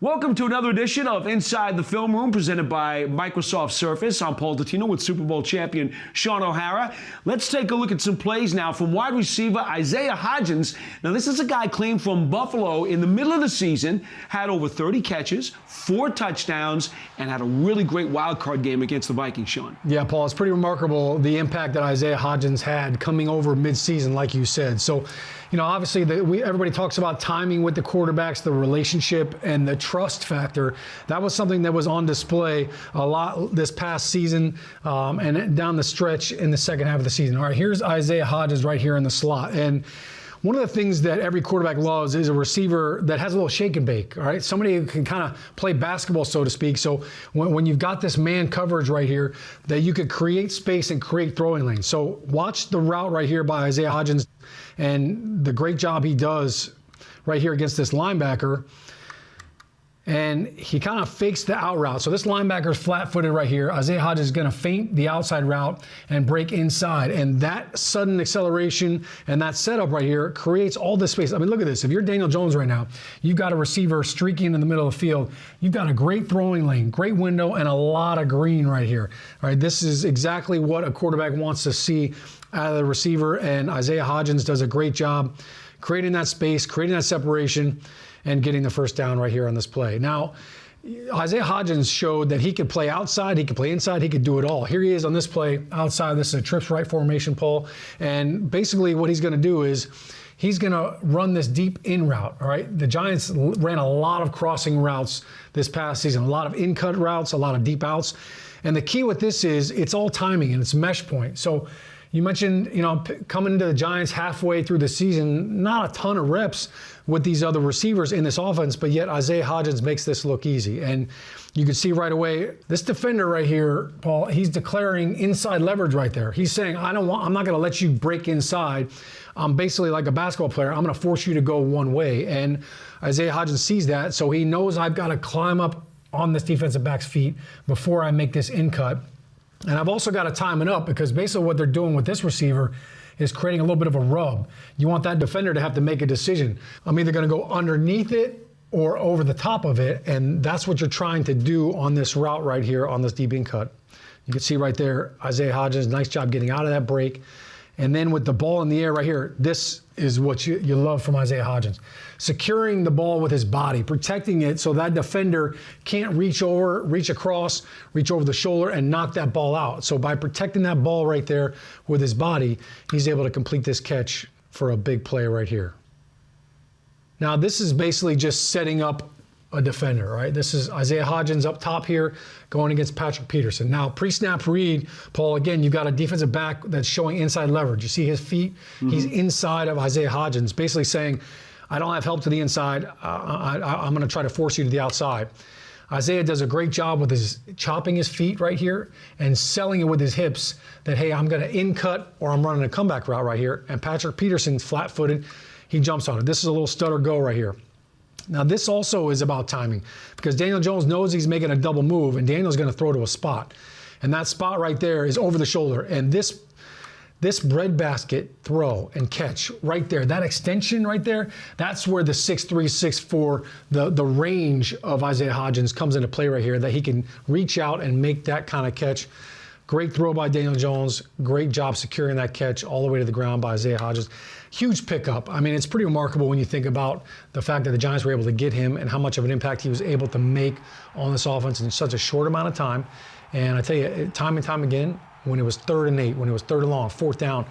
Welcome to another edition of Inside the Film Room presented by Microsoft Surface. I'm Paul Dottino with Super Bowl champion Shaun O'Hara. Let's take a look at some plays now from wide receiver Isaiah Hodgins. Now, this is a guy claimed from Buffalo in the middle of the season, had over 30 catches, 4 touchdowns, and had a really great wild card game against the Vikings, Shaun. Yeah, Paul, it's pretty remarkable the impact that Isaiah Hodgins had coming over midseason, like you said. So, obviously, everybody talks about timing with the quarterbacks, the relationship, and the trust factor. That was something that was on display a lot this past season and down the stretch in the second half of the season. All right, here's Isaiah Hodgins right here in the slot. And one of the things that every quarterback loves is a receiver that has a little shake and bake, all right? Somebody who can kind of play basketball, so to speak. So when you've got this man coverage right here, that you could create space and create throwing lanes. So watch the route right here by Isaiah Hodgins and the great job he does right here against this linebacker. And he kind of fakes the out route. So this linebacker's flat-footed right here. Isaiah Hodgins is going to feint the outside route and break inside. And that sudden acceleration and that setup right here creates all this space. I mean, look at this. If you're Daniel Jones right now, you've got a receiver streaking in the middle of the field. You've got a great throwing lane, great window, and a lot of green right here. All right, this is exactly what a quarterback wants to see out of the receiver. And Isaiah Hodgins does a great job creating that space, creating that separation, and getting the first down right here on this play. Now, Isaiah Hodgins showed that he could play outside, he could play inside, he could do it all. Here he is on this play outside. This is a trips right formation, Paul. And basically what he's going to do is he's going to run this deep in route, all right? The Giants ran a lot of crossing routes this past season, a lot of in-cut routes, a lot of deep outs. And the key with this is it's all timing and it's mesh point. So you mentioned, coming into the Giants halfway through the season, not a ton of reps with these other receivers in this offense, but yet Isaiah Hodgins makes this look easy. And you can see right away, this defender right here, Paul, he's declaring inside leverage right there. He's saying, I'm not going to let you break inside. I'm basically like a basketball player. I'm going to force you to go one way. And Isaiah Hodgins sees that, so he knows I've got to climb up on this defensive back's feet before I make this in cut. And I've also got to time it up because basically what they're doing with this receiver is creating a little bit of a rub. You want that defender to have to make a decision. I'm either going to go underneath it or over the top of it, and that's what you're trying to do on this route right here on this deep in cut. You can see right there, Isaiah Hodgins, nice job getting out of that break. And then with the ball in the air right here, this is what you love from Isaiah Hodgins. Securing the ball with his body, protecting it so that defender can't reach across, reach over the shoulder and knock that ball out. So by protecting that ball right there with his body, he's able to complete this catch for a big play right here. Now this is basically just setting up a defender, right? This is Isaiah Hodgins up top here going against Patrick Peterson. Now, pre-snap read, Paul, again, you've got a defensive back that's showing inside leverage. You see his feet? Mm-hmm. He's inside of Isaiah Hodgins, basically saying, I don't have help to the inside. I'm going to try to force you to the outside. Isaiah does a great job with his chopping his feet right here and selling it with his hips that, hey, I'm going to in-cut or I'm running a comeback route right here. And Patrick Peterson's flat-footed. He jumps on it. This is a little stutter go right here. Now, this also is about timing because Daniel Jones knows he's making a double move, and Daniel's going to throw to a spot. And that spot right there is over the shoulder. And this breadbasket throw and catch right there, that extension right there, that's where the 6'3", 6'4", the range of Isaiah Hodgins comes into play right here, that he can reach out and make that kind of catch. Great throw by Daniel Jones. Great job securing that catch all the way to the ground by Isaiah Hodgins. Huge pickup. I mean, it's pretty remarkable when you think about the fact that the Giants were able to get him and how much of an impact he was able to make on this offense in such a short amount of time. And I tell you, time and time again, when it was 3rd and 8, when it was 3rd and long, 4th down,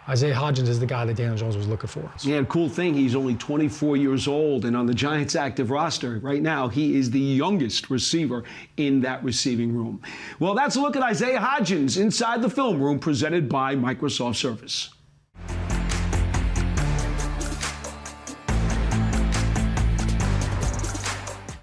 Isaiah Hodgins is the guy that Daniel Jones was looking for. Yeah, cool thing, he's only 24 years old, and on the Giants active roster right now, he is the youngest receiver in that receiving room. Well, that's a look at Isaiah Hodgins inside the film room presented by Microsoft Surface.